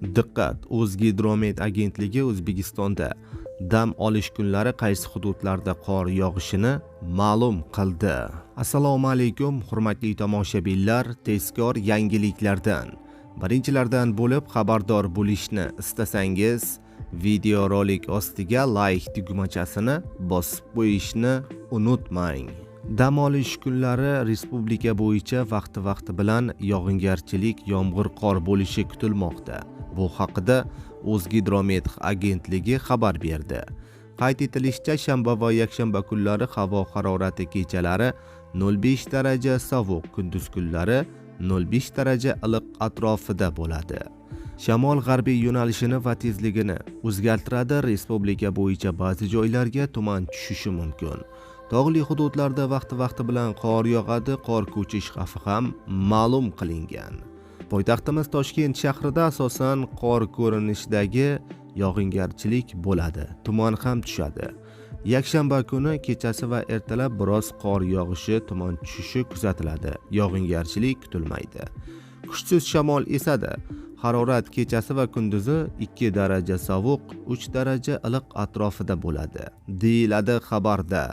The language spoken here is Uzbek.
Diqqat! O'zgidromet agentligi O'zbekistonda dam olish kunlari qaysi hududlarda qor yog'ishini ma'lum qildi. Assalomu alaykum, hurmatli tomoshabinlar, tezkor yangiliklardan birinchilardan bo'lib xabardor bo'lishni istasangiz, videorolik ostiga like tugmachasini bosib qo'yishni unutmang. Dam olish kunlari respublika bo'yicha vaqti bilan yog'ingarchilik, yomg'ir, qor bo'lishi kutilmoqda. Bu haqida O'zgidromet agentligi xabar berdi. Qayd etilishicha, shanba va yakshanba kunlari havo harorati kechalari 0,5 daraja sovuq, kunduz kunlari 0,5 daraja iliq atrofida bo'ladi. Shamol g'arbiy yo'nalishini va tezligini o'zgartiradi. Respublika bo'yicha ba'zi joylarga tuman tushishi mumkin. Tog'li hududlarda vaqti bilan qor yog'adi, qor ko'chish xavfi ham ma'lum qilingan. Poytaxtimiz Toshkent shahrida asosan qor ko'rinishidagi yog'ingarchilik bo'ladi. Tuman ham tushadi. Yakshanba kuni kechasi va ertalab biroz qor yog'ishi, tuman tushishi kuzatiladi. Yog'ingarchilik kutilmaydi. Kuchsiz shamol esadi. Harorat kechasi va kunduzi 2 daraja sovuq, 3 daraja iliq atrofida bo'ladi, deyiladi xabarda.